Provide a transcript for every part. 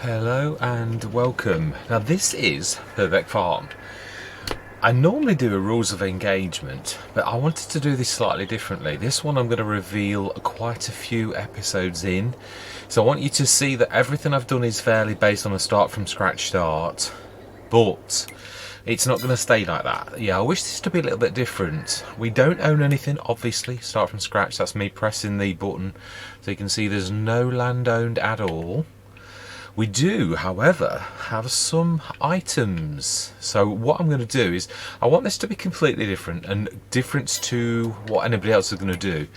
Hello and welcome. Now this is Purbeck Farm. I normally do a rules of engagement, but I wanted to do this slightly differently. This one I'm going to reveal quite a few episodes in. So I want you to see that everything I've done is fairly based on a start from scratch start, but it's not going to stay like that. Yeah, I wish this to be a little bit different. We don't own anything, obviously, start from scratch. That's me pressing the button. So you can see there's no land owned at all. We do, however, have some items. So what I'm going to do is, I want this to be completely different and different to what anybody else is going to do.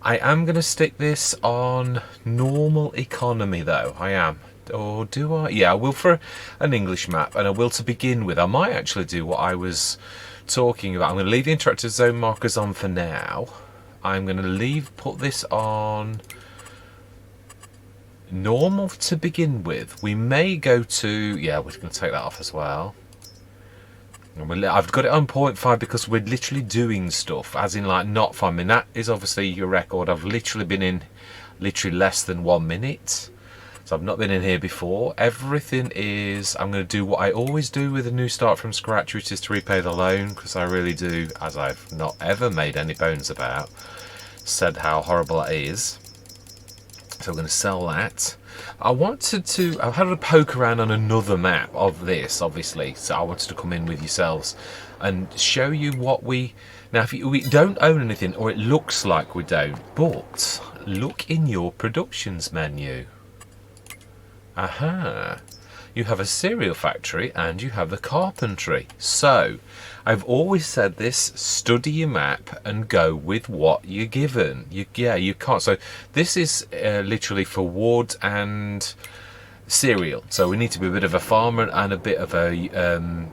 I am going to stick this on normal economy though, I am. Or do I? Yeah, I will for an English map, and I will to begin with. I might actually do what I was talking about. I'm going to leave the interactive zone markers on for now. I'm going to put this on normal to begin with. We may go to, yeah, we're going to take that off as well. I've got it on 0.5 because we're literally doing stuff, as in like not fun. I mean, that is obviously your record. I've literally been in literally less than 1 minute. So I've not been in here before. Everything is, I'm going to do what I always do with a new start from scratch, which is to repay the loan, because I really do, as I've not ever made any bones about, said how horrible that is. So I'm going to sell that. I've had a poke around on another map of this, obviously, so I wanted to come in with yourselves and show you what we don't own anything, or it looks like we don't, but look in your productions menu. Aha, you have a cereal factory and you have the carpentry. So I've always said this: study your map and go with what you're given. You can't. So this is literally for wood and cereal. So we need to be a bit of a farmer and a bit of a.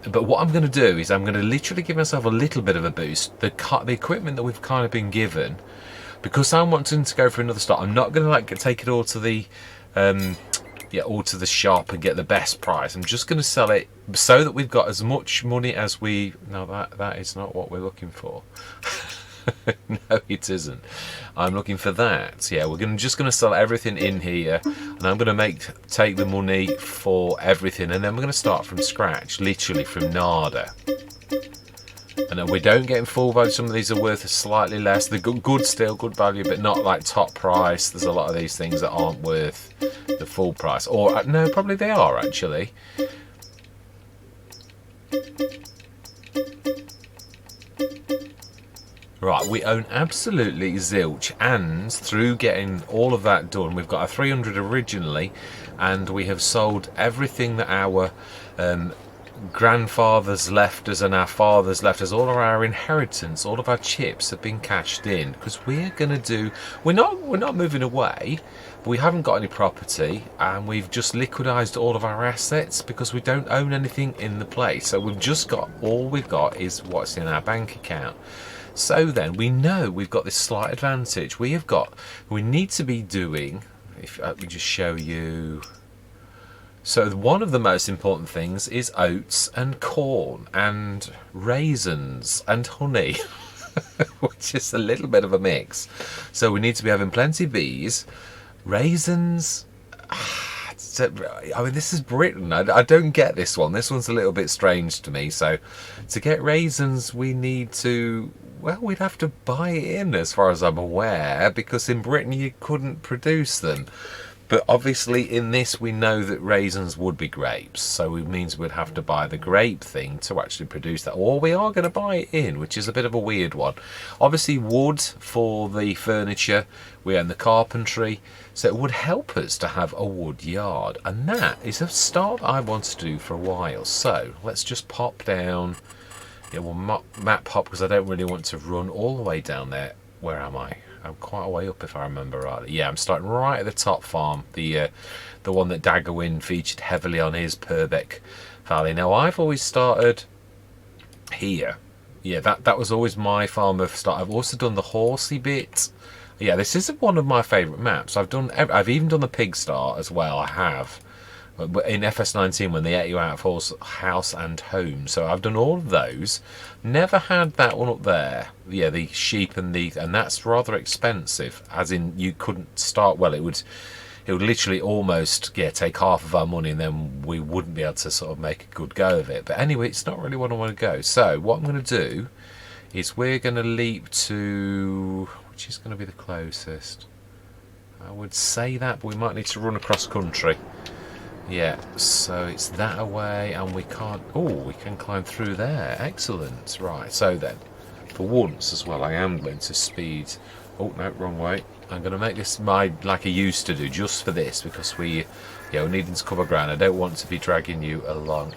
But what I'm going to do is I'm going to literally give myself a little bit of a boost. The equipment that we've kind of been given, because I'm wanting to go for another start. I'm not going to take it all to the. All to the shop and get the best price. I'm just going to sell it so that we've got as much money as we... No, that is not what we're looking for. No, it isn't. I'm looking for that. Yeah, we're just going to sell everything in here, and I'm going to take the money for everything, and then we're going to start from scratch, literally from nada. And we don't get in full value. Some of these are worth slightly less. They're good still, good value, but not like top price. There's a lot of these things that aren't worth the full price. Or no, probably they are actually. Right, we own absolutely zilch, and through getting all of that done, we've got a 300 originally, and we have sold everything that our grandfathers left us and our fathers left us. All of our inheritance, all of our chips have been cashed in, because we're not moving away, but we haven't got any property, and we've just liquidized all of our assets because we don't own anything in the place. So all we've got is what's in our bank account. So then we know we've got this slight advantage. We need to be doing, if we just show you. So one of the most important things is oats and corn and raisins and honey, which is a little bit of a mix. So we need to be having plenty of bees, raisins. I mean, this is Britain. I don't get this one. This one's a little bit strange to me. So to get raisins, we need to... Well, we'd have to buy it in, as far as I'm aware, because in Britain you couldn't produce them. But obviously in this we know that raisins would be grapes, so it means we'd have to buy the grape thing to actually produce that. Or we are going to buy it in, which is a bit of a weird one. Obviously wood for the furniture, we own the carpentry, so it would help us to have a wood yard. And that is a start I want to do for a while. So let's just pop down. Yeah, we'll map hop, because I don't really want to run all the way down there. Where am I? I'm quite a way up if I remember rightly. Yeah, I'm starting right at the top farm, the one that Daggerwin featured heavily on his Purbeck Valley. Now I've always started here. Yeah, that was always my farm of start. I've also done the horsey bit. Yeah, this is one of my favourite maps. I've even done the pig start as well. I have. In FS19 when they ate you out of house and home. So I've done all of those. Never had that one up there. Yeah, the sheep and that's rather expensive. As in, you couldn't start. Well, it it would literally almost take half of our money, and then we wouldn't be able to sort of make a good go of it. But anyway, it's not really what I want to go. So what I'm going to do is we're going to leap to, which is going to be the closest. I would say that, but we might need to run across country. Yeah, so it's that away, and we can't... Oh, we can climb through there. Excellent. Right, so then, for once as well, I am going to speed... Oh, no, wrong way. I'm going to make this like I used to do, just for this, because we're needing to cover ground. I don't want to be dragging you along.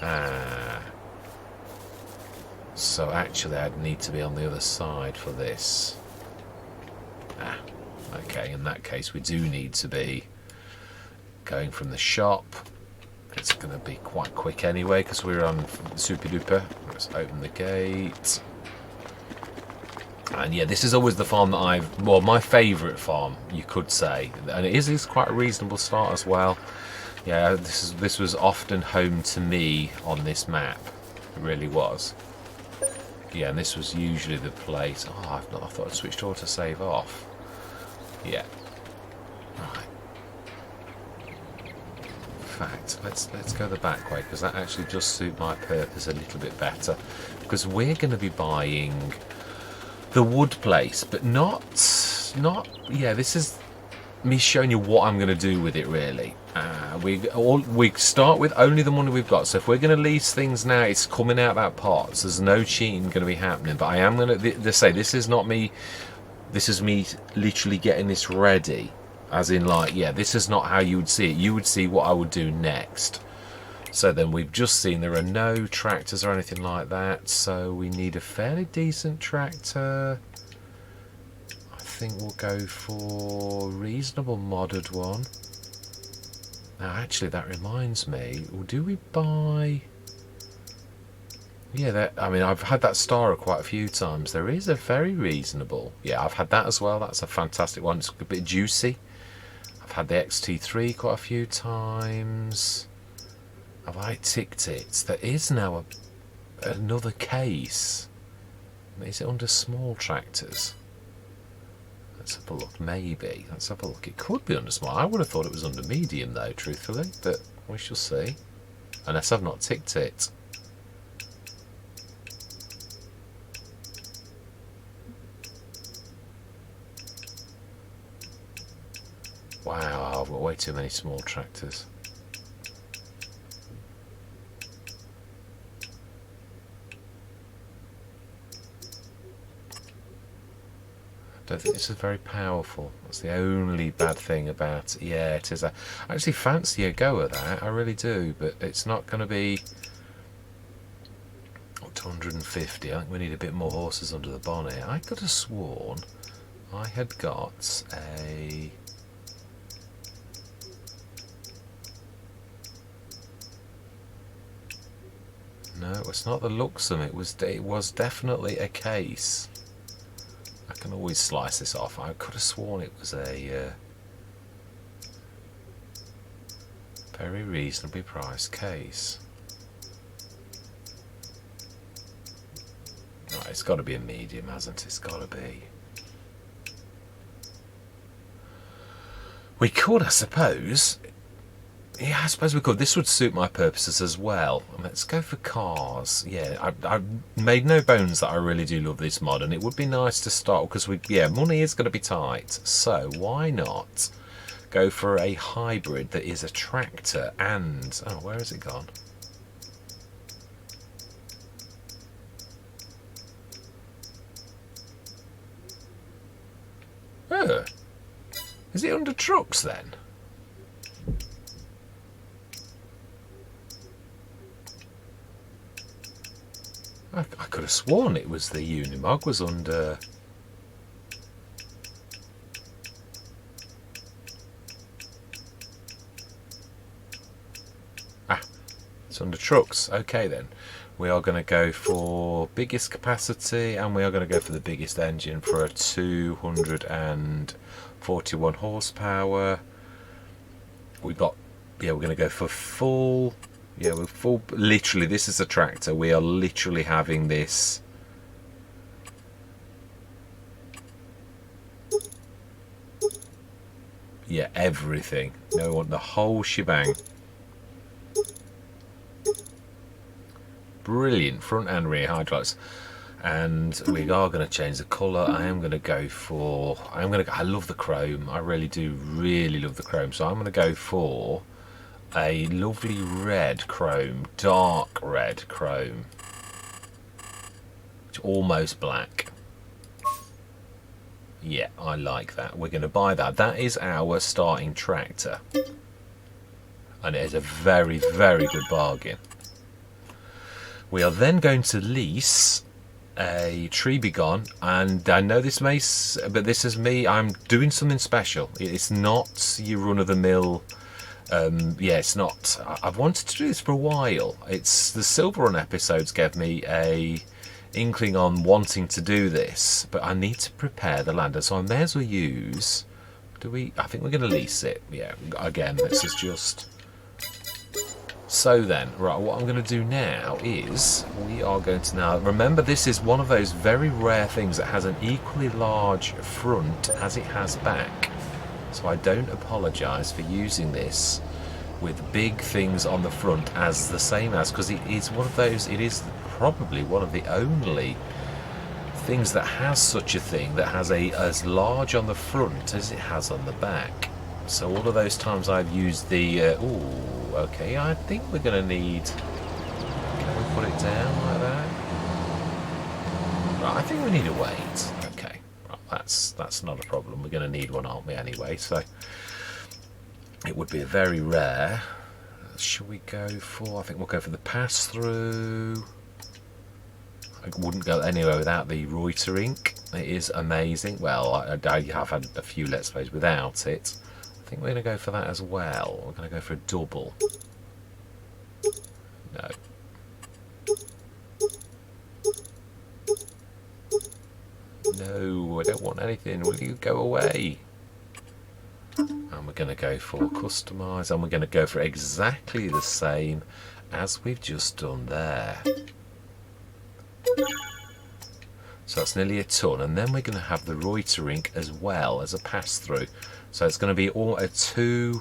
So actually, I'd need to be on the other side for this. Okay, in that case, we do need to be going from the shop. It's going to be quite quick anyway, because we're on super duper. Let's open the gate. And yeah, this is always the farm that my favourite farm, you could say. And it is quite a reasonable start as well. Yeah, this was often home to me on this map. It really was. Yeah, and this was usually the place. Oh, I thought I'd switched autosave off. Yeah. Right. In fact, let's go the back way, because that actually does suit my purpose a little bit better. Because we're going to be buying the wood place, but not. Yeah, this is me showing you what I'm going to do with it. Really, we start with only the money we've got. So if we're going to lease things now, it's coming out that pot. So there's no cheating going to be happening. But I am going to say this is not me. This is me literally getting this ready. As in, like, yeah, this is not how you would see it. You would see what I would do next. So then we've just seen there are no tractors or anything like that. So we need a fairly decent tractor. I think we'll go for a reasonable modded one. Now, actually, that reminds me. Do we buy... Yeah, I mean, I've had that Stara quite a few times. There is a very reasonable... Yeah, I've had that as well. That's a fantastic one. It's a bit juicy. I've had the XT3 quite a few times. Have I ticked it? There is now another case. Is it under small tractors? Let's have a look. Maybe. Let's have a look. It could be under small. I would have thought it was under medium, though, truthfully. But we shall see. Unless I've not ticked it. Wow, I've got way too many small tractors. I don't think this is very powerful. That's the only bad thing about it. Yeah, it is. I actually fancy a go at that. I really do, but it's not going to be 250. I think we need a bit more horses under the bonnet. I could have sworn I had got a... No, it's not the Luxem. It was definitely a case. I can always slice this off. I could have sworn it was a very reasonably priced case. Right, it's got to be a medium, hasn't it? It's got to be. We could, I suppose. Yeah, I suppose we could. This would suit my purposes as well. Let's go for cars. Yeah, I've made no bones that I really do love this mod, and it would be nice to start because money is going to be tight. So why not go for a hybrid that is a tractor and... Oh, where has it gone? Oh, is it under trucks then? I could have sworn it was the Unimog was under... It's under trucks. Okay then. We are going to go for biggest capacity, and we are going to go for the biggest engine for a 241 horsepower. We're going to go for full... Yeah, we're full. Literally, this is a tractor. We are literally having this. Yeah, everything. No, we want the whole shebang. Brilliant, front and rear highlights. And we are going to change the colour. I am going to go for, I love the chrome. I really do really love the chrome. So I'm going to go for a lovely red chrome, dark red chrome. It's almost black. Yeah, I like that. We're going to buy that. That is our starting tractor. And it is a very, very good bargain. We are then going to lease a Tree Begone, and I know this may, but this is me, I'm doing something special. It's not your run-of-the-mill, yeah, it's not, I've wanted to do this for a while. It's the Silver Run episodes gave me a inkling on wanting to do this, but I need to prepare the land, so I may as well use, I think we're going to lease it. Yeah, again, this is just... So then, right, what I'm going to do now is, we are going to now, remember this is one of those very rare things that has an equally large front as it has back. So I don't apologise for using this with big things on the front as the same as, because it is one of those, it is probably one of the only things that has such a thing, that has as large on the front as it has on the back. So all of those times I've used the, okay, I think we're going to need, can we put it down like that? Right, I think we need a weight. Okay, right, that's not a problem. We're going to need one, aren't we, anyway? So it would be a very rare. Should we go for, I think we'll go for the pass-through. I wouldn't go anywhere without the Reuter ink. It is amazing. Well, I have had a few Let's Plays without it. I think we're going to go for that as well. We're going to go for a double. No. No, I don't want anything. Will you go away? And we're going to go for customise, and we're going to go for exactly the same as we've just done there. So that's nearly a ton, and then we're going to have the Reuter ink as well as a pass-through. So it's going to be almost a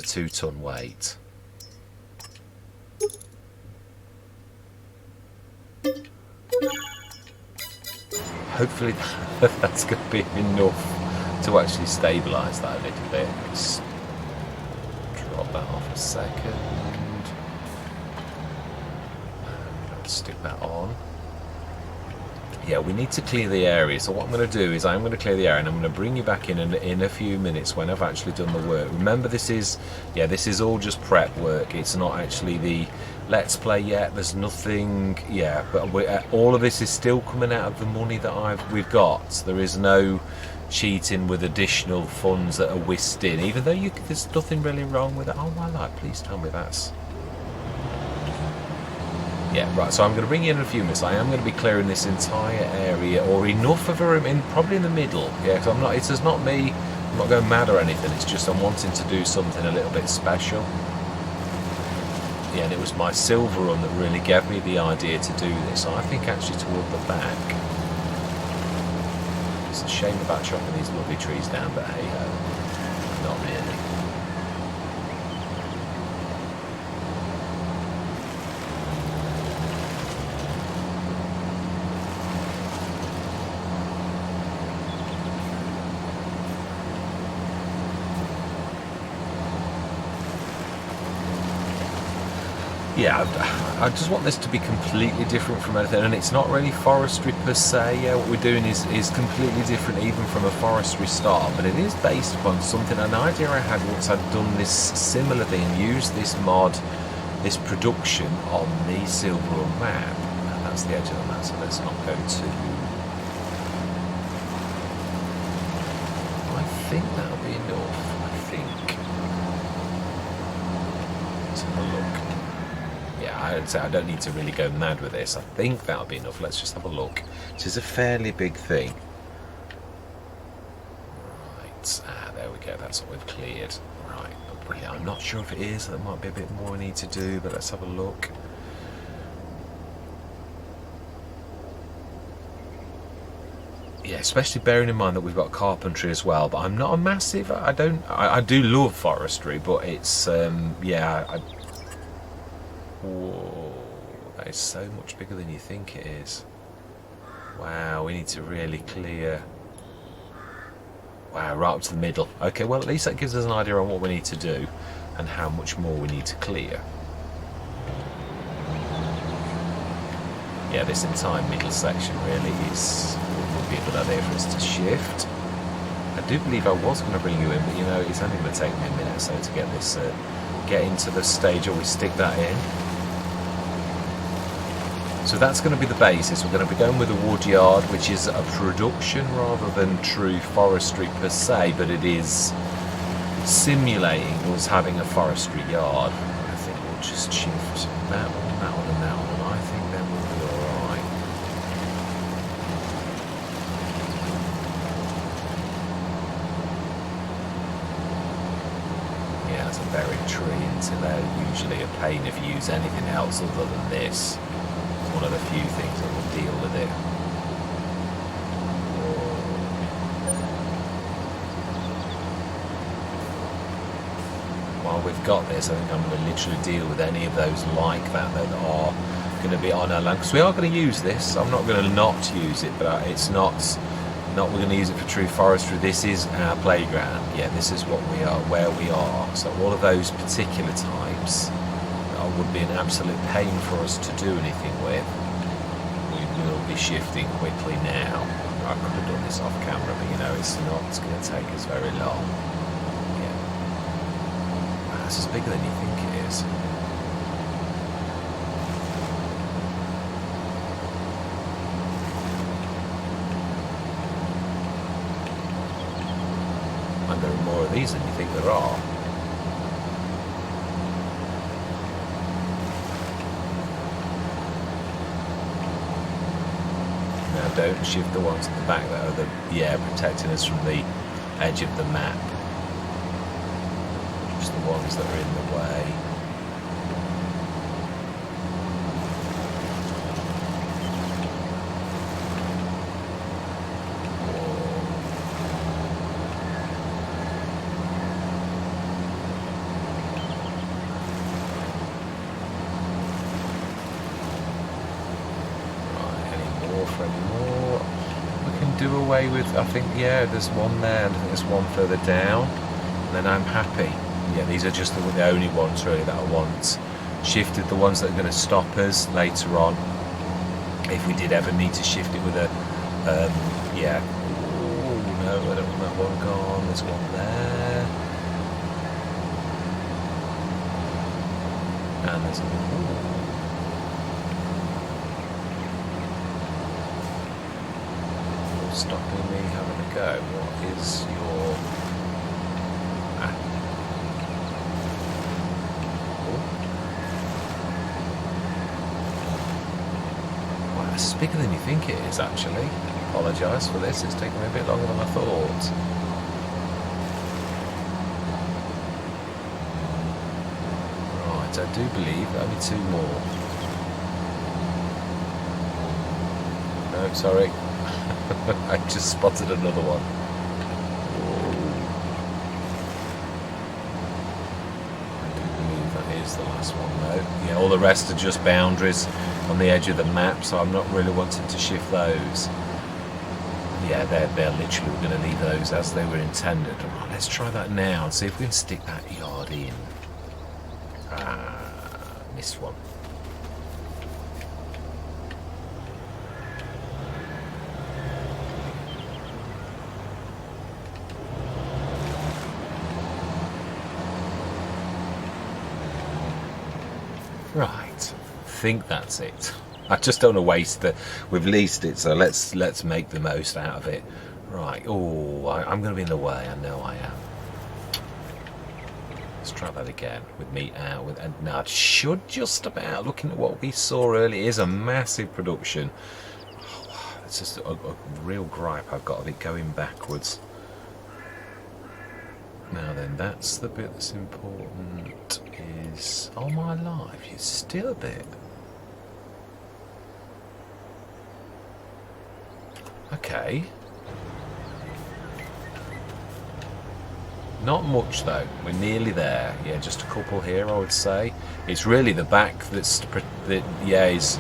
2-ton weight. Hopefully that's going to be enough to actually stabilise that a little bit. Let's drop that off a second. Let's stick that on. Yeah, we need to clear the area. So what I'm going to do is I'm going to clear the area, and I'm going to bring you back in a few minutes when I've actually done the work. Remember, this is all just prep work. It's not actually the Let's Play yet. There's nothing, yeah, but all of this is still coming out of the money that we've got. There is no cheating with additional funds that are whisked in, even though there's nothing really wrong with it. Oh my life, please tell me that's... Yeah, right, so I'm going to bring you in a few minutes. I am going to be clearing this entire area, or enough of a room, probably in the middle. Yeah, because it's not me, I'm not going mad or anything, it's just I'm wanting to do something a little bit special. Yeah, and it was my Silver Run that really gave me the idea to do this. So I think actually toward the back. It's a shame about chopping these lovely trees down, but hey ho, not really. Yeah, I just want this to be completely different from anything, and it's not really forestry per se. Yeah, what we're doing is completely different even from a forestry start, but it is based upon something, an idea I had once I'd done this similar thing, used this mod, this production on the Silver Run map. And that's the edge of the map, so let's not go too... I think that'll be enough, I think. Let's have a look. I'd say I don't need to really go mad with this. I think that'll be enough. Let's just have a look. This is a fairly big thing. Right, there we go. That's what we've cleared. Right, brilliant. I'm not sure if it is. There might be a bit more we need to do, but let's have a look. yeah, especially bearing in mind that we've got carpentry as well. But I'm not a massive. I do love forestry, but it's yeah. Whoa, that is so much bigger than you think it is. Wow, we need to really clear. Wow, right up to the middle. Okay, well at least that gives us an idea on what we need to do and how much more we need to clear. Yeah, this entire middle section really would be a good idea for us to shift. I do believe I was going to bring you in, but you know, it's only going to take me a minute or so to get this, get into the stage where we stick that in. So that's going to be the basis. We're going to be going with a wood yard, which is a production rather than true forestry per se, but it is simulating us having a forestry yard. I think we'll just shift that one, and that one, and I think then we'll be alright. Yeah, that's a buried tree into there. Usually a pain if you use anything else other than this. One of the few things that will deal with it. While we've got this, I think I'm going to literally deal with any of those like that are going to be on our land, because we are going to use this. I'm not going to not use it, but it's not we're going to use it for true forestry. This is our playground. Yeah, this is what we are, where we are. So all of those particular types would be an absolute pain for us to do anything with. We will be shifting quickly now. I could have done this off camera, but you know, it's going to take us very long. Yeah. Wow, this is bigger than you think it is. And there are more of these than you think there are. Don't shift the ones at the back that are protecting us from the edge of the map. Just the ones that are in the way. Do away with, I think, yeah, there's one there, and I think there's one further down, and then I'm happy. Yeah, these are just the only ones really that I want shifted, the ones that are going to stop us later on if we did ever need to shift it with a yeah. Ooh, no, I don't want that one gone. There's one there, and there's a stopping me having a go. What is your Wow, it's bigger than you think it is actually. Apologise for this, it's taken me a bit longer than I thought. Right, I do believe only two more. No, sorry. I just spotted another one. I do believe that is the last one though. Yeah, all the rest are just boundaries on the edge of the map, so I'm not really wanting to shift those. Yeah, they're literally, we're going to leave those as they were intended. Right, let's try that now and see if we can stick that yard in. Missed one. Right, I think that's it. I just don't want to waste we've leased it, so let's make the most out of it. Right, oh, I'm going to be in the way, I know I am. Let's try that again with me out, and now it should just about, looking at what we saw earlier, is a massive production. Oh, it's just a real gripe I've got of it going backwards. Now then, that's the bit that's important, is, oh my life, it's still a bit. Okay, Not much though. We're nearly there. Yeah, just a couple here, I would say. It's really the back that is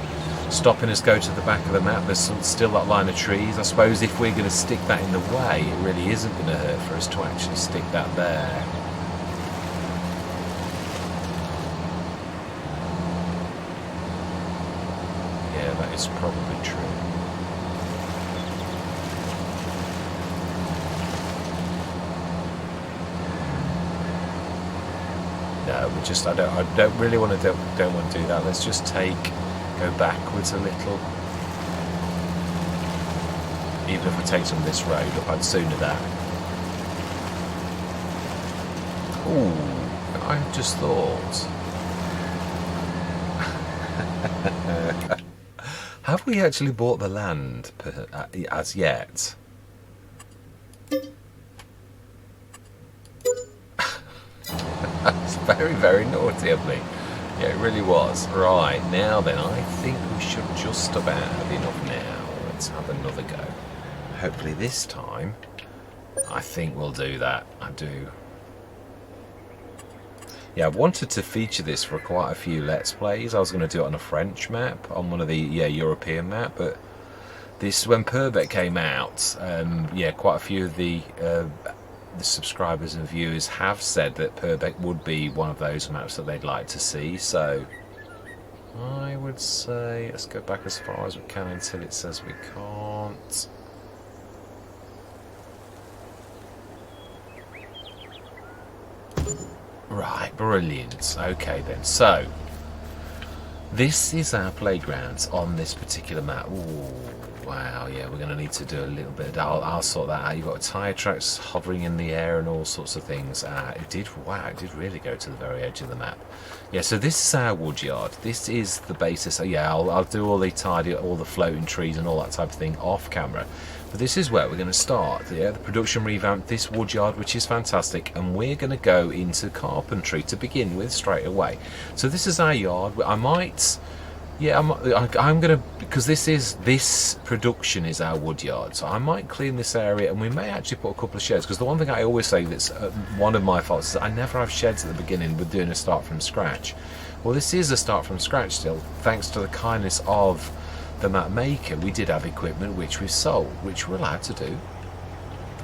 stopping us go to the back of the map. There's still that line of trees. I suppose if we're going to stick that in the way, it really isn't going to hurt for us to actually stick that there. Yeah, that is probably true. No, we just I don't really want to don't want to do that. Let's just go backwards a little. Even if we take some of this road up, I'd sooner that. Ooh, I just thought. Have we actually bought the land as yet? That's very, very naughty of me. Yeah, it really was. Right, now then, I think we should just about have enough now. Let's have another go. Hopefully this time, I think we'll do that. I do. Yeah, I wanted to feature this for quite a few Let's Plays. I was going to do it on a French map, on one of the European map, but this, when Purbeck came out, yeah, quite a few of the subscribers and viewers have said that Purbeck would be one of those maps that they'd like to see, so I would say let's go back as far as we can until it says we can't. Right, brilliant. Okay then, so this is our playgrounds on this particular map. Ooh, wow, yeah, we're going to need to do a little bit. I'll sort that out. You've got tire tracks hovering in the air and all sorts of things. It did really go to the very edge of the map. Yeah, so this is our wood yard. This is the basis. Yeah, I'll do all the floating trees and all that type of thing off camera. But this is where we're going to start. Yeah, the production revamp, this wood yard, which is fantastic, and we're going to go into carpentry to begin with straight away. So this is our yard. I might, yeah, I'm going to, because this production is our wood yard, so I might clean this area, and we may actually put a couple of sheds, because the one thing I always say that's one of my faults is that I never have sheds at the beginning with doing a start from scratch. Well, this is a start from scratch still, thanks to the kindness of the map maker. We did have equipment which we sold, which we're allowed to do.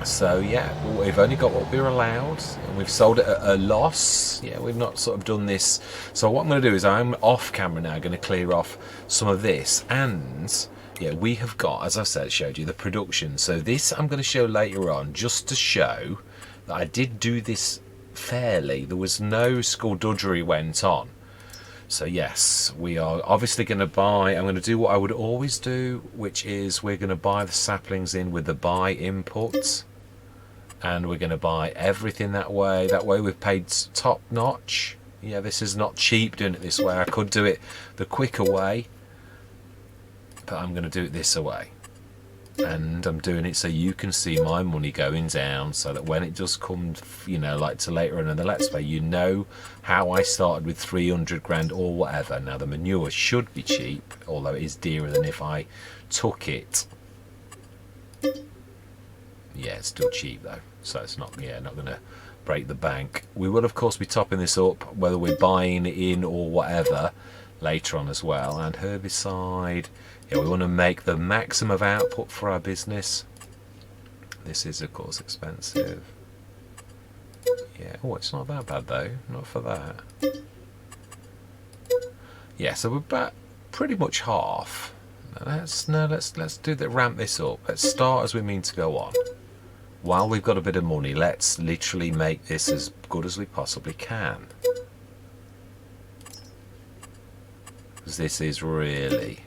So yeah, we've only got what we're allowed, and we've sold it at a loss. Yeah, we've not sort of done this. So what I'm going to do is I'm off camera now going to clear off some of this, and yeah, we have got, as I said, showed you the production. So this I'm going to show later on, just to show that I did do this fairly. There was no skullduggery went on. So yes, we are obviously going to buy, I'm going to do what I would always do, which is we're going to buy the saplings in with the buy inputs, and we're going to buy everything that way. That way we've paid top notch. Yeah, this is not cheap doing it this way. I could do it the quicker way, but I'm going to do it this way. And I'm doing it so you can see my money going down, so that when it does come, you know, like to later on in the Let's Play, you know how I started with 300 grand or whatever. Now the manure should be cheap, although it is dearer than if I took it. Yeah, it's still cheap though, so it's not, yeah, not going to break the bank. We will of course be topping this up, whether we're buying it in or whatever, later on as well. And herbicide, yeah, we want to make the maximum of output for our business. This is of course expensive. Yeah, oh, it's not that bad though, not for that. Yeah, so we're about pretty much half. Let's do that, ramp this up. Let's start as we mean to go on. While we've got a bit of money, let's literally make this as good as we possibly can. Because this is really,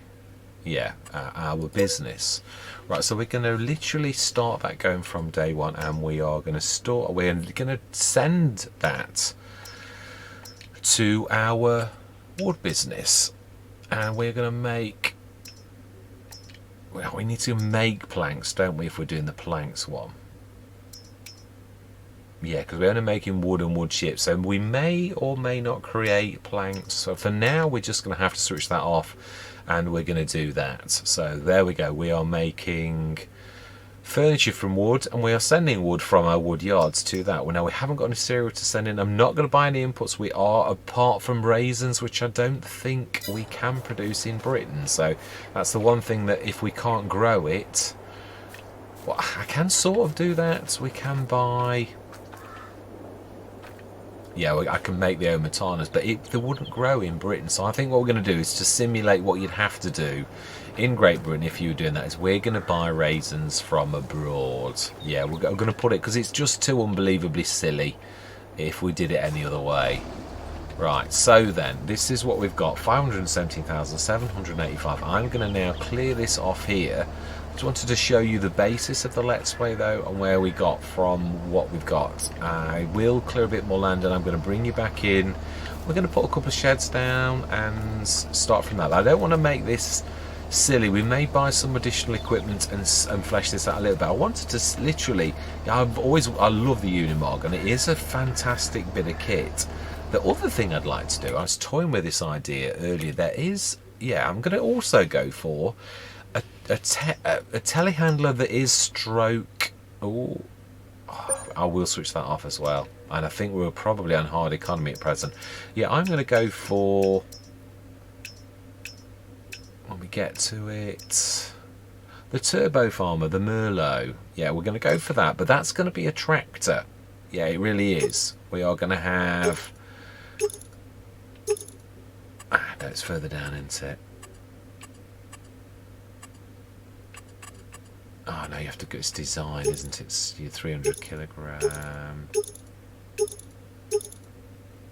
yeah, our business. Right, so we're going to literally start that going from day one, and we are going to we're going to send that to our wood business, and we're going to make, well, we need to make planks, don't we, if we're doing the planks one? Yeah, because we're only making wood and wood chips, and we may or may not create planks. So for now, we're just going to have to switch that off, and we're going to do that. So there we go. We are making furniture from wood, and we are sending wood from our wood yards to that. Well, now we haven't got any cereal to send in. I'm not going to buy any inputs. We are, apart from raisins, which I don't think we can produce in Britain. So that's the one thing that if we can't grow it, well, I can sort of do that. We can buy... Yeah, I can make the omatanas, but they wouldn't grow in Britain. So I think what we're going to do is to simulate what you'd have to do in Great Britain if you were doing that, is we're going to buy raisins from abroad. Yeah, we're going to put it, because it's just too unbelievably silly if we did it any other way. Right, so then, this is what we've got, 517,785. I'm going to now clear this off here. I just wanted to show you the basis of the Let's Play, though, and where we got from what we've got. I will clear a bit more land, and I'm going to bring you back in. We're going to put a couple of sheds down and start from that. I don't want to make this silly. We may buy some additional equipment and flesh this out a little bit. I wanted to literally, I love the Unimog, and it is a fantastic bit of kit. The other thing I'd like to do, I was toying with this idea earlier, there is, yeah, I'm going to also go for a telehandler that is stroke. Oh, I will switch that off as well. And I think we're probably on hard economy at present. Yeah, I'm going to go for, when we get to it, the turbo farmer, the Merlot. Yeah, we're going to go for that, but that's going to be a tractor. Yeah, it really is. We are going to have... no, it's further down, isn't it? Oh no, you have to go, it's design, isn't it? It's your 300 kilogram.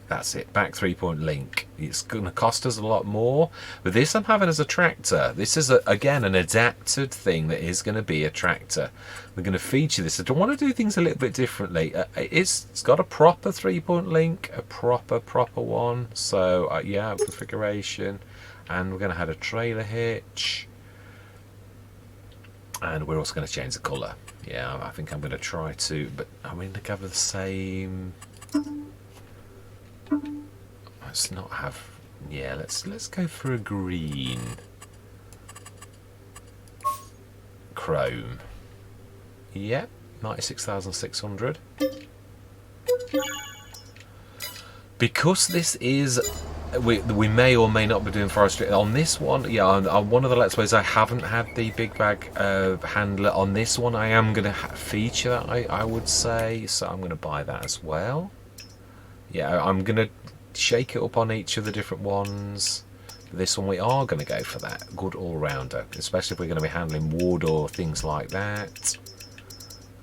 That's it, back 3-point link. It's going to cost us a lot more, but this I'm having as a tractor. This is again an adapted thing that is going to be a tractor. We're going to feature this. I don't want to do things a little bit differently. It's got a proper 3-point link, a proper one. So yeah, configuration, and we're going to have a trailer hitch. And we're also going to change the colour. Yeah, I think I'm going to try to, but I'm going to cover the same. Let's not have. Yeah, let's go for a green. Chrome. Yep, 96,600. Because this is. We may or may not be doing forestry on this one. Yeah, on one of the Let's Plays I haven't had the big bag handler. On this one I am going to feature that, I would say, so I'm going to buy that as well. Yeah, I'm going to shake it up on each of the different ones. This one we are going to go for that good all-rounder, especially if we're going to be handling wood or things like that.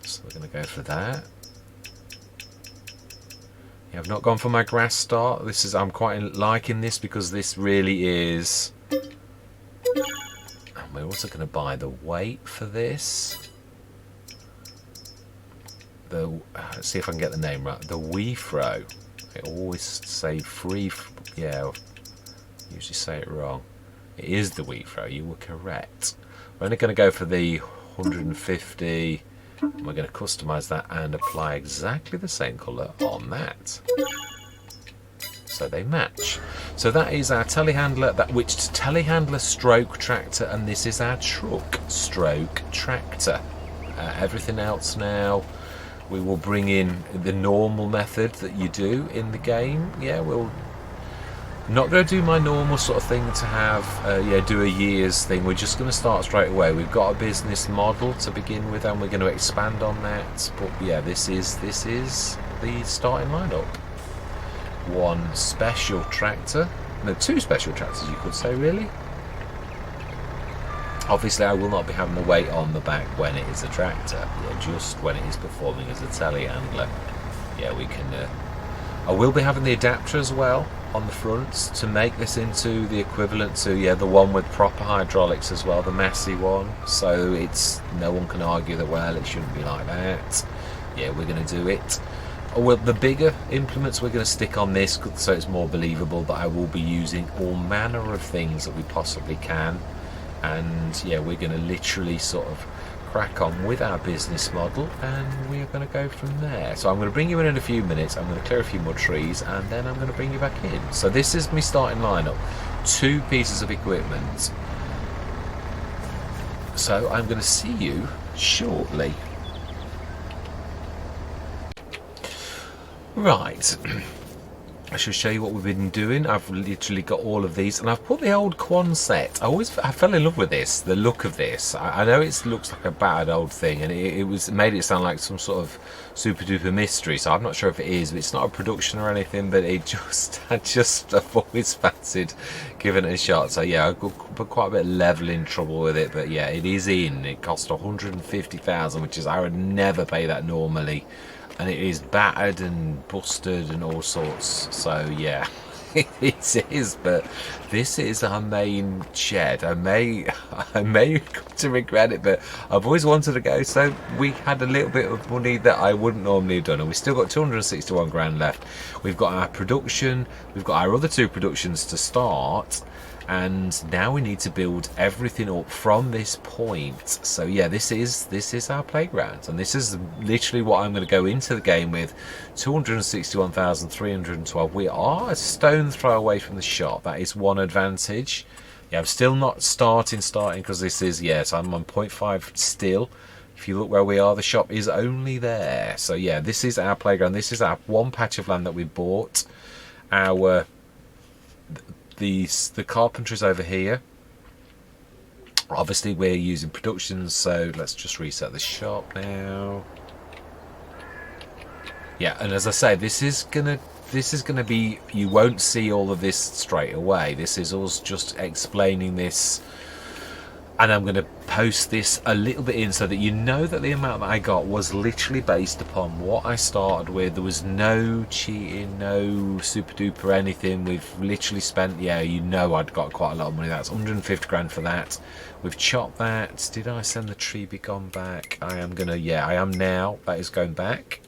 So we're going to go for that. Yeah, I've not gone for my grass start. This is, I'm quite liking this because this really is. And we're also going to buy the weight for this. Let's see if I can get the name right. The Weefro. I always say free. Yeah, I usually say it wrong. It is the Weefro. You were correct. We're only going to go for the 150. And we're going to customize that and apply exactly the same colour on that, so they match. So that is our telehandler, which is telehandler stroke tractor, and this is our truck stroke tractor. Everything else now we will bring in the normal method that you do in the game. Yeah, we'll not going to do my normal sort of thing to have do a year's thing. We're just going to start straight away. We've got a business model to begin with, and we're going to expand on that. But yeah, this is the starting lineup. One special tractor, no, two special tractors you could say, really. Obviously I will not be having the weight on the back when it is a tractor, yeah, just when it is performing as a telehandler. Yeah, we can I will be having the adapter as well on the front to make this into the equivalent to, yeah, the one with proper hydraulics as well, the messy one. So it's, no one can argue that, well, it shouldn't be like that. Yeah, we're going to do it. Well, the bigger implements we're going to stick on this so it's more believable, but I will be using all manner of things that we possibly can. And yeah, we're going to literally sort of crack on with our business model, and we're going to go from there. So I'm going to bring you in a few minutes. I'm going to clear a few more trees, and then I'm going to bring you back in. So this is my starting lineup, 2 pieces of equipment. So I'm going to see you shortly. Right. I shall show you what we've been doing. I've literally got all of these, and I've put the old Quonset. I fell in love with this, the look of this. I know it looks like a bad old thing, and it made it sound like some sort of super duper mystery. So I'm not sure if it is. But it's not a production or anything, but I've always fancied giving it a shot. So yeah, I've got quite a bit of leveling trouble with it, but yeah, it is in. It cost 150,000, which is I would never pay that normally. And it is battered and busted and all sorts. So yeah, it is. But this is our main shed. I may come to regret it, but I've always wanted to go. So we had a little bit of money that I wouldn't normally have done, and we still got 261 grand left. We've got our production. We've got our other two productions to start. And now we need to build everything up from this point. So yeah, this is our playground, and this is literally what I'm going to go into the game with. 261,312. We are a stone throw away from the shop. That is one advantage. Yeah, I'm still not starting because this is, yes, I'm on 0.5 still. If you look where we are, the shop is only there. So yeah, this is our playground. This is our one patch of land that we bought. The carpentry's over here. Obviously we're using productions, so let's just reset the shop now. Yeah, and as I say, this is gonna be, you won't see all of this straight away. This is us just explaining this, and I'm going to post this a little bit in so that you know that the amount that I got was literally based upon what I started with. There was no cheating, no super duper anything. We've literally spent, yeah, you know, I'd got quite a lot of money. That's 150 grand for that. We've chopped that. Did I send the tree be gone back? I am gonna, yeah, I am now. That is going back.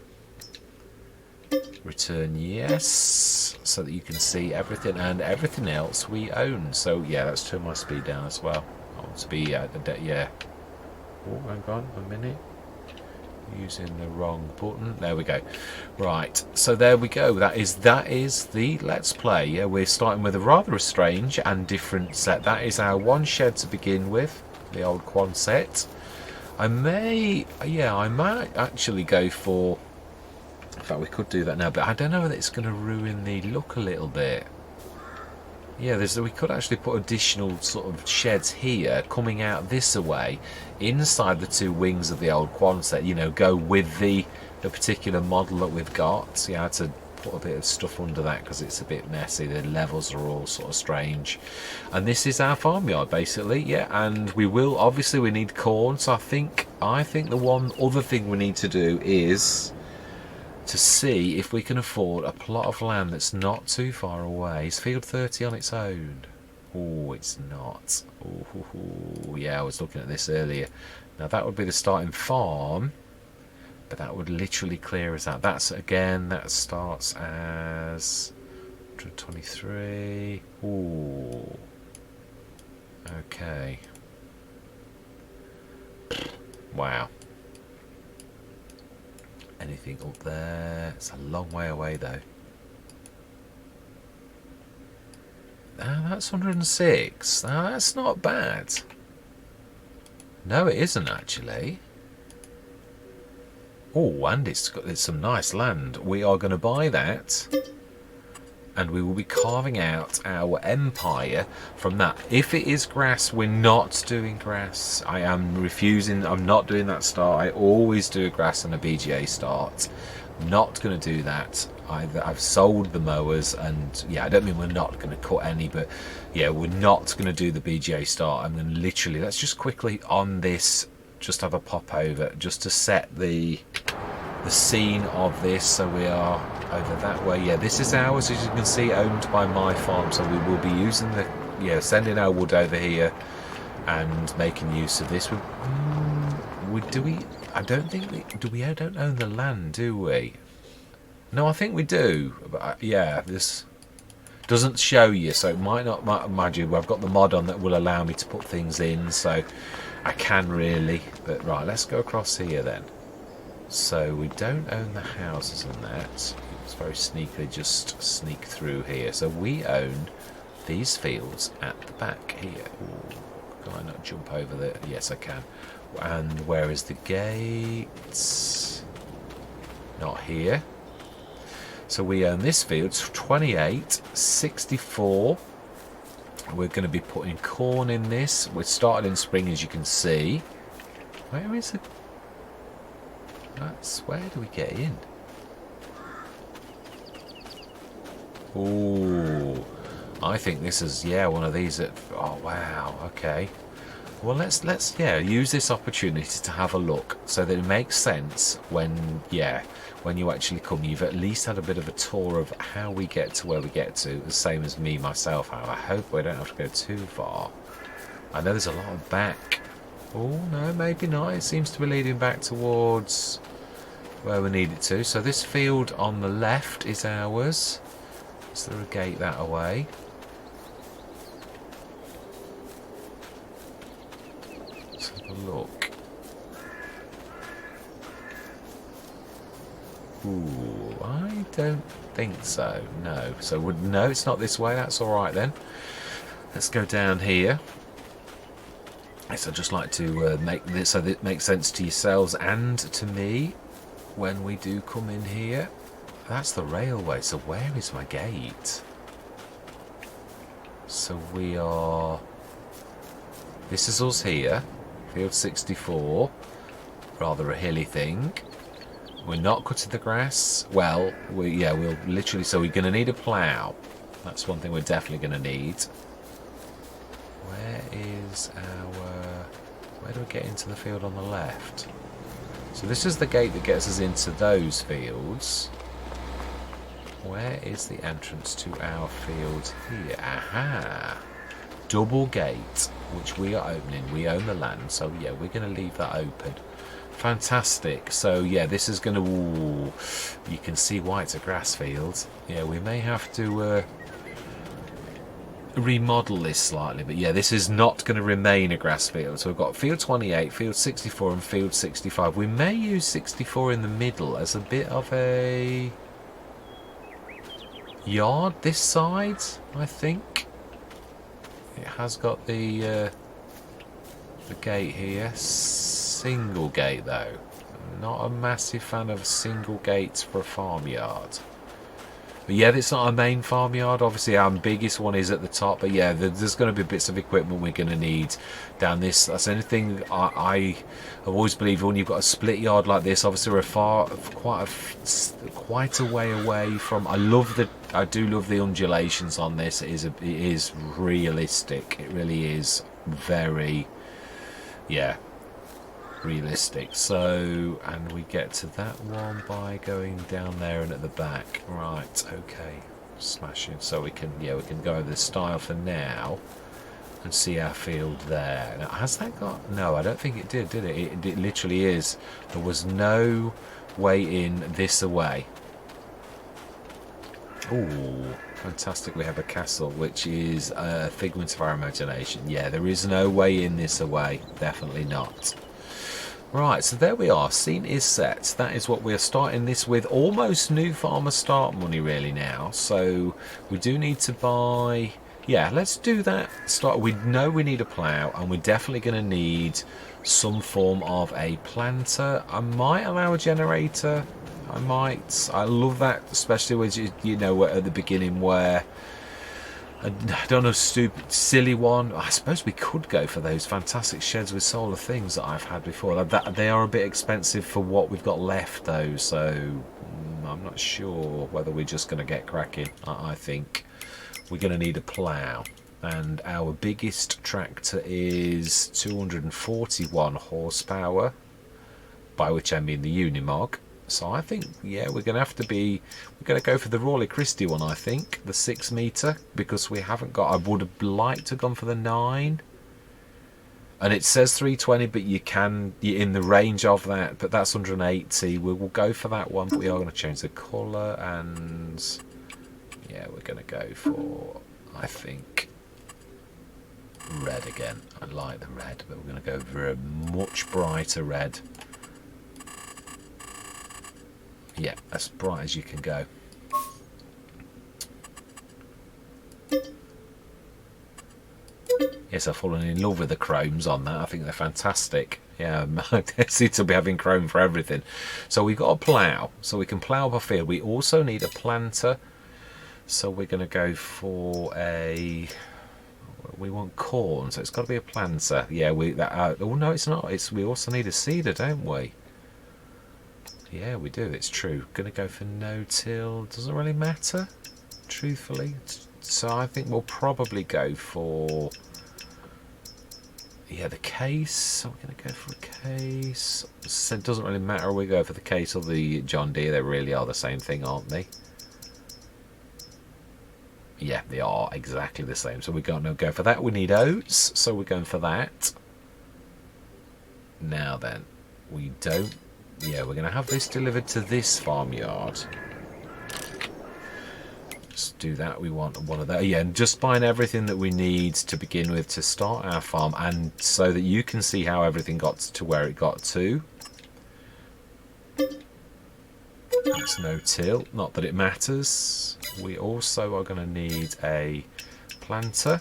Return yes, so that you can see everything, and everything else we own. So yeah, let's turn my speed down as well. To be yeah. Oh, hang on a minute, using the wrong button. There we go. Right, so there we go. That is the let's play. Yeah, we're starting with a rather strange and different set. That is our one shed to begin with, the old Quonset. I might actually go for, in fact we could do that now, but I don't know whether it's going to ruin the look a little bit. Yeah, we could actually put additional sort of sheds here coming out this way inside the two wings of the old Quonset, you know, go with the particular model that we've got. So yeah, I had to put a bit of stuff under that because it's a bit messy. The levels are all sort of strange. And this is our farmyard basically, yeah, and we need corn. So I think the one other thing we need to do is to see if we can afford a plot of land that's not too far away. Is field 30 on its own? Oh, it's not. Oh, yeah, I was looking at this earlier. Now that would be the starting farm, but that would literally clear us out. That starts as 123. Ooh. Okay. Wow. Anything up there? It's a long way away though. That's 106. That's not bad. No, it isn't actually. Oh, and it's some nice land. We are going to buy that, and we will be carving out our empire from that. If it is grass, we're not doing grass. I am refusing. I'm not doing that start. I always do a grass and a BGA start. Not going to do that. I've sold the mowers, and yeah, I don't mean we're not going to cut any, but yeah, we're not going to do the BGA start. I'm going to literally, let's just quickly on this, just have a pop over, just to set the scene of this. So we are over that way. Yeah, this is ours, as you can see, owned by my farm. So we will be using sending our wood over here and making use of this. I don't own the land, do we? No, I think we do. But yeah, this doesn't show you, so it might not. Mind you, I've got the mod on that will allow me to put things in, so I can really. But right, let's go across here then. So we don't own the houses and that. It's very sneakily just sneak through here. So we own these fields at the back here. Ooh, can I not jump over there? Yes, I can. And where is the gate? Not here. So we own this field, 28, 64. We're going to be putting corn in this. We started in spring, as you can see. Where is it? Where do we get in? Ooh, I think this is, yeah, one of these that, oh wow, okay. Well, let's use this opportunity to have a look so that it makes sense when you actually come. You've at least had a bit of a tour of how we get to where we get to, the same as me myself have. I hope we don't have to go too far. I know there's a lot of back. Oh no, maybe not. It seems to be leading back towards where we need it to. So this field on the left is ours. Is there a gate that away? Let's have a look. Ooh, I don't think so. No. So no, it's not this way. That's all right then. Let's go down here. So I'd just like to make this so that it makes sense to yourselves and to me when we do come in here. That's the railway. So where is my gate? So we are... This is us here. Field 64. Rather a hilly thing. We're not cutting the grass. Well, we'll literally... So we're going to need a plough. That's one thing we're definitely going to need. Where is our... Where do we get into the field on the left? So this is the gate that gets us into those fields. Where is the entrance to our field here? Aha! Double gate, which we are opening. We own the land, so yeah, we're going to leave that open. Fantastic. So yeah, this is going to... Ooh, you can see why it's a grass field. Yeah, we may have to remodel this slightly, but yeah, this is not going to remain a grass field. So we've got field 28, field 64 and field 65. We may use 64 in the middle as a bit of a... yard this side, I think. It has got the gate here. Single gate though. Not a massive fan of single gates for a farmyard. But yeah, it's not our main farmyard. Obviously our biggest one is at the top, but yeah, there's going to be bits of equipment we're going to need down this. That's anything I've always believed when you've got a split yard like this. Obviously we're quite a way away from... I do love the undulations on this. It is realistic. It really is very, yeah, realistic. So, and we get to that one by going down there and at the back. Right, okay, smashing. So we can go over the style for now and see our field there. Now, has that got... No, I don't think it did it? It literally is. There was no way in this away. Ooh, fantastic. We have a castle, which is a figment of our imagination. Yeah, there is no way in this away. Definitely not. Right, so there we are. Scene is set. That is what we're starting this with. Almost new farmer start money really now. So we do need to buy... Yeah, let's do that. We know we need a plough, and we're definitely going to need some form of a planter. I might allow a generator. I might. I love that, especially with, you know, at the beginning where... I don't know, stupid, silly one. I suppose we could go for those fantastic sheds with solar things that I've had before. They are a bit expensive for what we've got left, though, so I'm not sure whether we're just going to get cracking. I think we're going to need a plough. And our biggest tractor is 241 horsepower, by which I mean the Unimog. So I think, yeah, we're going to go for the Rawley Christie one, I think, the 6 metre, because we haven't got... I would have liked to have gone for the 9. And it says 320, but you're in the range of that, but that's 180. We'll go for that one, but we are going to change the colour, and yeah, we're going to go for, I think, red again. I like the red, but we're going to go for a much brighter red. Yeah, as bright as you can go. Yes, I've fallen in love with the chromes on that. I think they're fantastic. Yeah, I seem to be having chrome for everything. So we've got a plough, so we can plough up a field. We also need a planter, so we're going to go for a... We want corn, so it's got to be a planter. Yeah, oh no, it's not. We also need a seeder, don't we? Yeah, we do. It's true. Going to go for no-till. Doesn't really matter, truthfully. So I think we'll probably go for... Yeah, the case. So we're going to go for a case. So it doesn't really matter we go for the case or the John Deere. They really are the same thing, aren't they? Yeah, they are exactly the same. So we're going to go for that. We need oats, so we're going for that. Now then, we don't... Yeah, we're going to have this delivered to this farmyard. Let's do that. We want one of those. Yeah, and just buying everything that we need to begin with to start our farm, and so that you can see how everything got to where it got to. It's no-till, not that it matters. We also are going to need a planter.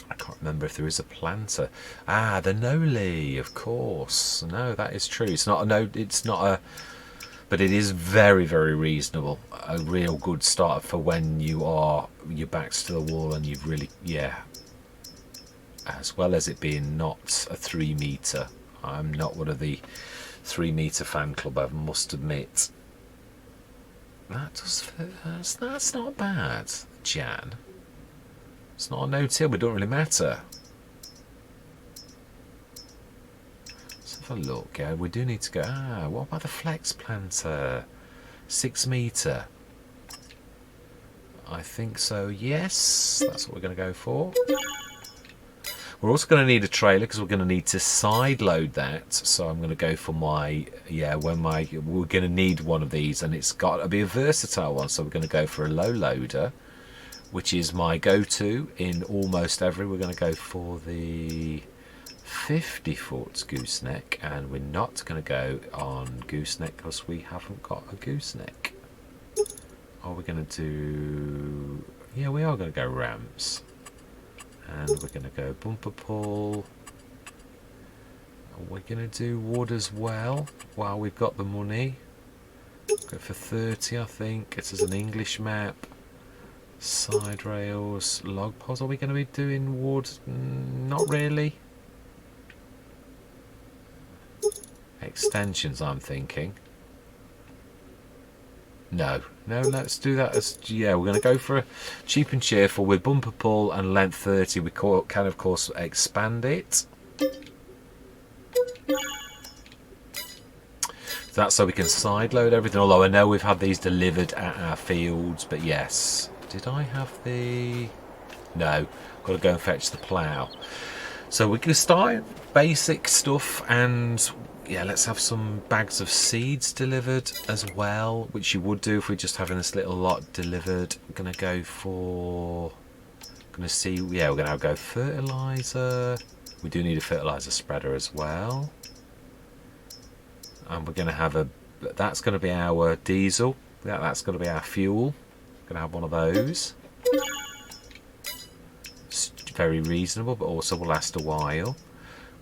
I can't remember if there is a planter. Ah, the Noli, of course. No, that is true. It's not a no. It's not a. But it is very, very reasonable. A real good start for when you are your back's to the wall and you've really, yeah. As well as it being not a 3 metre. I'm not one of the 3 metre fan club, I must admit. That does fit. That's not bad, Jan. It's not a no-till, but it don't really matter. Let's have a look. Yeah, we do need to go. Ah, what about the flex planter? 6 metre. I think so. Yes, that's what we're going to go for. We're also going to need a trailer because we're going to need to side load that. So I'm going to go for my, yeah, we're going to need one of these, and it's got to be a versatile one. So we're going to go for a low loader, which is my go-to in almost every. We're going to go for the 50-foot gooseneck, and we're not going to go on gooseneck because we haven't got a gooseneck. Are we going to do... Yeah, we are going to go ramps. And we're going to go bumper pull. We're going to do wood as well while we've got the money. Go for 30, I think. It is an English map. Side rails, log poles. Are we going to be doing wood? Not really. Extensions, I'm thinking. No, let's do that as, yeah, we're going to go for a cheap and cheerful with bumper pull and length 30. We can, of course, expand it. That's so we can side load everything, although I know we've had these delivered at our fields, but yes. Did I have the... No, got to go and fetch the plough. So we can start basic stuff, and yeah, let's have some bags of seeds delivered as well, which you would do if we're just having this little lot delivered. I'm going to go for... Going to see... Yeah, we're going to go fertiliser. We do need a fertiliser spreader as well. And we're going to have a... That's going to be our diesel. That's going to be our fuel. Going to have one of those. It's very reasonable, but also will last a while.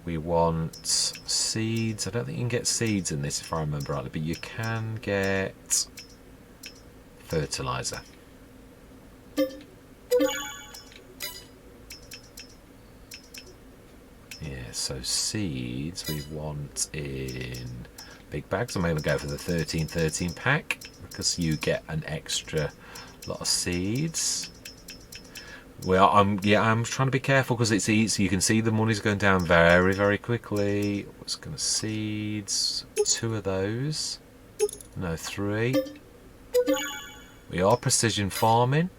We want seeds. I don't think you can get seeds in this if I remember rightly, but you can get fertiliser. Yeah, so seeds we want in big bags. I'm going to go for the 13 pack because you get an extra lot of seeds. Well, I'm trying to be careful because it's easy. You can see the money's going down very, very quickly. What's going to seeds? 2 of those. No, 3. We are precision farming,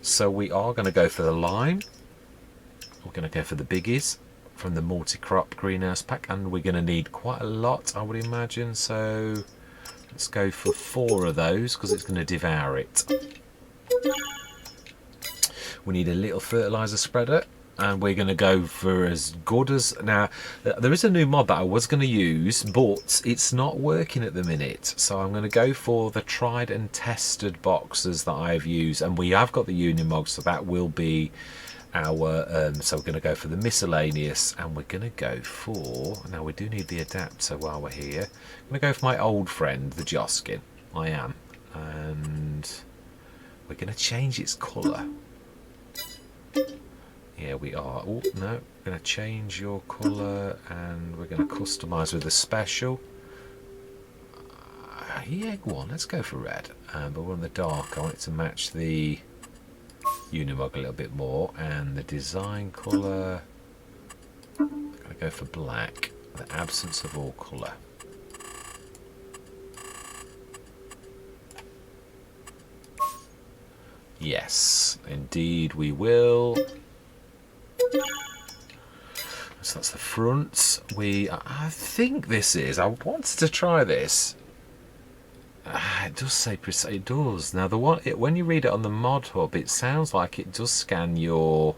so we are going to go for the lime. We're going to go for the biggies from the multi-crop greenhouse pack, and we're going to need quite a lot, I would imagine. So let's go for 4 of those because it's going to devour it. We need a little fertiliser spreader, and we're going to go for as good as... Now, there is a new mod that I was going to use, but it's not working at the minute. So I'm going to go for the tried and tested boxes that I've used, and we have got the Unimog, so that will be our so we're going to go for the miscellaneous, and we're going to go for, now we do need the adapter while we're here. I'm going to go for my old friend the Joskin. I am, and we're going to change its colour. Here we are. Oh no, we're going to change your colour, and we're going to customise with the special. Yeah, go on, let's go for red, but we're on the dark. I want it to match the Unimog a little bit more, and the design colour, I'm going to go for black, the absence of all colour. Yes, indeed we will. So that's the front. I think this is, I wanted to try this. It does say precise. It does. Now the one when you read it on the mod hub, it sounds like it does scan your.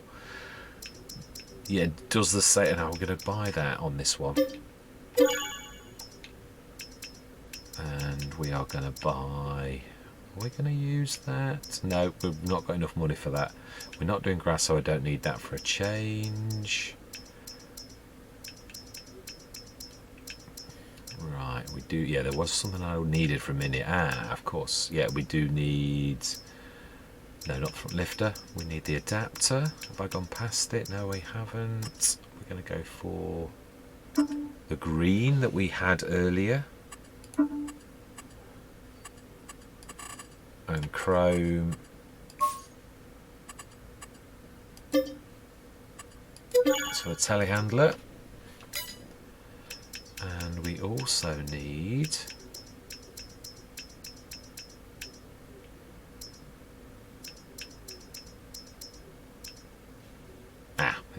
Yeah, it does the same. And I'm going to buy that on this one. And we are going to buy. Are we going to use that? No, we've not got enough money for that. We're not doing grass, so I don't need that for a change. Right, we do, yeah, there was something I needed for a minute. Ah, of course, yeah, we do need, no, not front lifter, we need the adapter. Have I gone past it? No, we haven't. We're going to go for the green that we had earlier. And chrome. So a telehandler. And we also need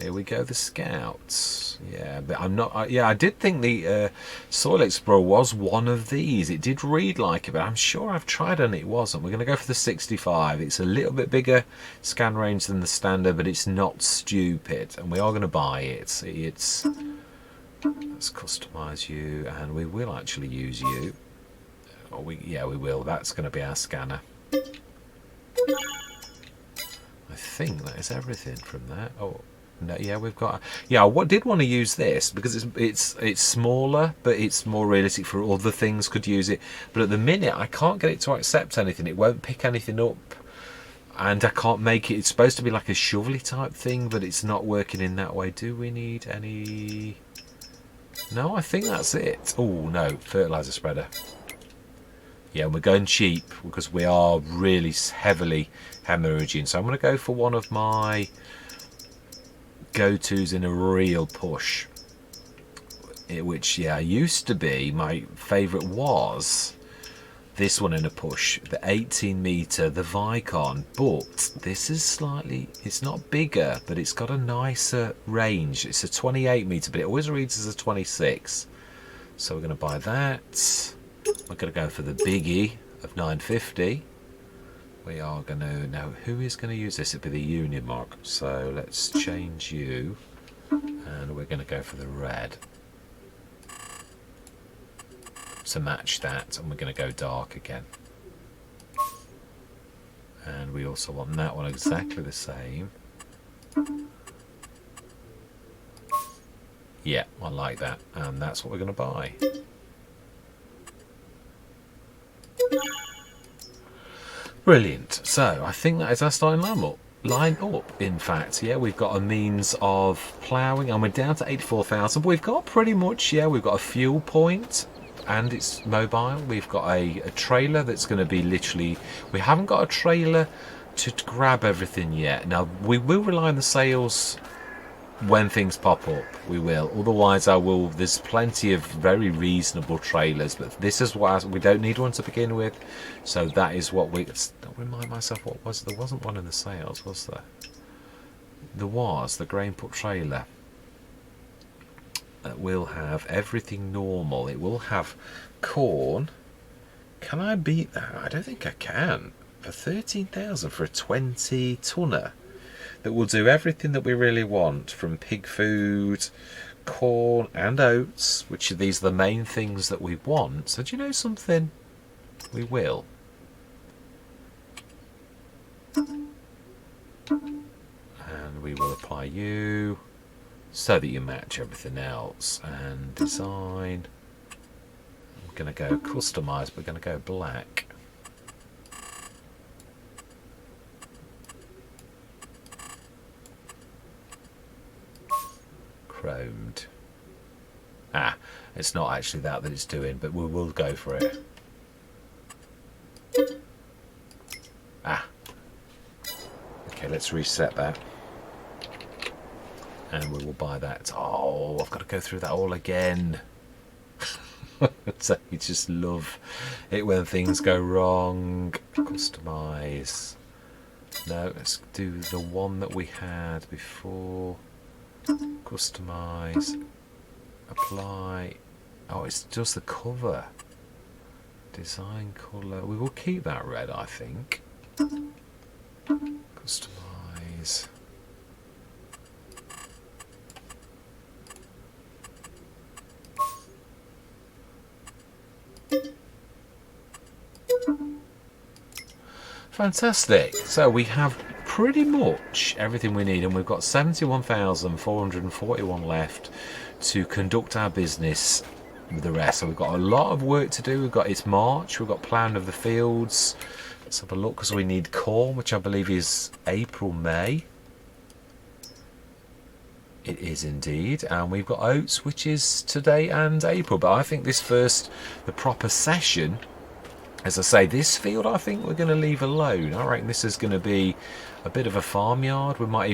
here we go, the Scouts. Yeah, but I'm not. Yeah, I did think the Soil Explorer was one of these. It did read like it, but I'm sure I've tried and it wasn't. We're going to go for the 65. It's a little bit bigger scan range than the standard, but it's not stupid, and we are going to buy it. It's. Let's customise you, and we will actually use you. Or yeah, we will. That's going to be our scanner. I think that is everything from that. Oh no, yeah, we've got. Yeah, I did want to use this because it's smaller, but it's more realistic for other things. Could use it, but at the minute I can't get it to accept anything. It won't pick anything up, and I can't make it. It's supposed to be like a shovelly type thing, but it's not working in that way. Do we need any? No, I think that's it. Oh no, fertilizer spreader. Yeah, we're going cheap because we are really heavily hemorrhaging. So I'm going to go for one of my go-tos in a real push. Which, yeah, used to be my favourite was this one in a push, the 18 metre, the Vicon. But this is slightly, it's not bigger, but it's got a nicer range. It's a 28 metre, but it always reads as a 26. So we're going to buy that. We're going to go for the biggie of 950. We are going to, now who is going to use this? It'll be the Unimog. So let's change you, and we're going to go for the red to match that, and we're going to go dark again. And we also want that one exactly the same. Yeah, I like that, and that's what we're going to buy. Brilliant. So I think that is our starting line up. In fact, yeah, we've got a means of ploughing, and we're down to 84,000. But we've got pretty much, yeah, we've got a fuel point, and it's mobile. We've got a trailer that's going to be literally. We haven't got a trailer to grab everything yet. Now we will rely on the sales when things pop up. We will. Otherwise, I will. There's plenty of very reasonable trailers, but this is what we don't need one to begin with. So that is what we. Don't remind myself what was. There wasn't one in the sales, was there? There was the grain put trailer. That will have everything normal. It will have corn. Can I beat that? I don't think I can. For 13,000 for a 20 tonner. That will do everything that we really want, from pig food, corn and oats, which are these are the main things that we want. So do you know something? We will. And we will apply you so that you match everything else. And design, I'm going to go customize, we're going to go black. Chromed. It's not actually that it's doing, but we will go for it. Okay, let's reset that. And we will buy that. Oh, I've got to go through that all again. So you just love it when things go wrong. Customize. No, let's do the one that we had before. Customize. Apply. Oh, it's just the cover. Design colour. We will keep that red, I think. Customize. Fantastic. So we have pretty much everything we need, and we've got 71,441 left to conduct our business with the rest. So we've got a lot of work to do. It's March, we've got plan of the fields. Let's have a look, because we need corn, which I believe is April, May. It is indeed. And we've got oats, which is today and April. But I think the proper session, as I say, this field I think we're going to leave alone. I reckon this is going to be a bit of a farmyard. I might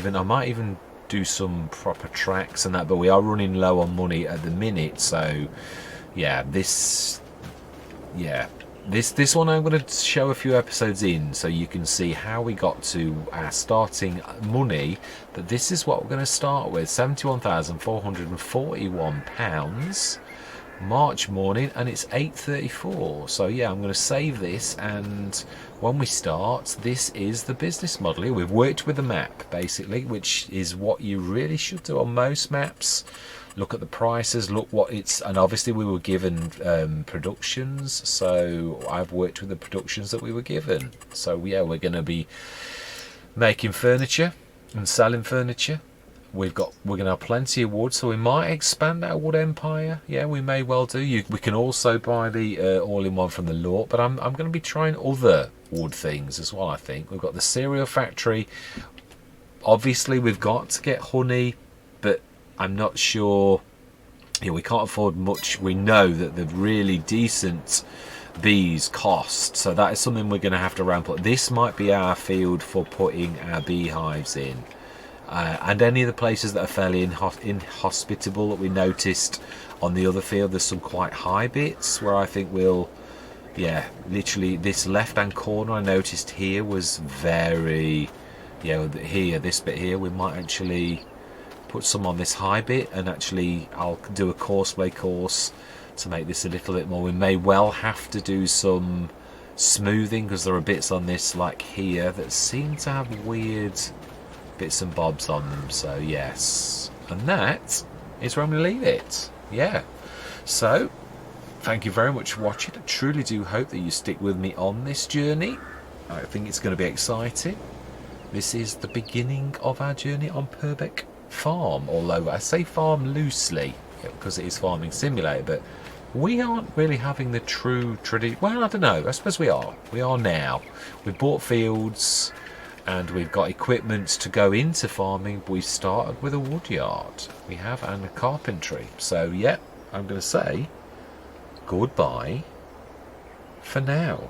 even do some proper tracks and that, but we are running low on money at the minute. So yeah, this one I'm going to show a few episodes in, so you can see how we got to our starting money. But this is what we're going to start with: £71,441 March morning, and it's 8:34. So yeah, I'm going to save this, and when we start, this is the business model here. We've worked with the map basically, which is what you really should do on most maps. Look at the prices, look what it's, and obviously we were given productions, so I've worked with the productions that we were given. So yeah, we're going to be making furniture and selling furniture. We're going to have plenty of wood, so we might expand our wood empire. Yeah, we may well do. We can also buy the all-in-one from the lot, but I'm going to be trying other wood things as well. I think we've got the cereal factory. Obviously, we've got to get honey, but I'm not sure. Yeah, we can't afford much. We know that the really decent bees cost, so that is something we're going to have to ramp up. This might be our field for putting our beehives in. And any of the places that are fairly inhospitable that we noticed on the other field, there's some quite high bits where I think we'll, yeah, literally this left-hand corner I noticed here was very, yeah, here, this bit here, we might actually put some on this high bit, and actually I'll do a courseplay course to make this a little bit more. We may well have to do some smoothing, because there are bits on this, like here, that seem to have weird bits and bobs on them. So yes, and that is where I'm going to leave it. Yeah, so thank you very much for watching. I truly do hope that you stick with me on this journey. I think it's going to be exciting. This is the beginning of our journey on Purbeck Farm, although I say farm loosely because it is farming simulator, but we aren't really having the true tradition. Well, I don't know, I suppose we are now. We've bought fields and we've got equipment to go into farming. We started with a wood yard, we have, and a carpentry. So yeah, I'm going to say goodbye for now.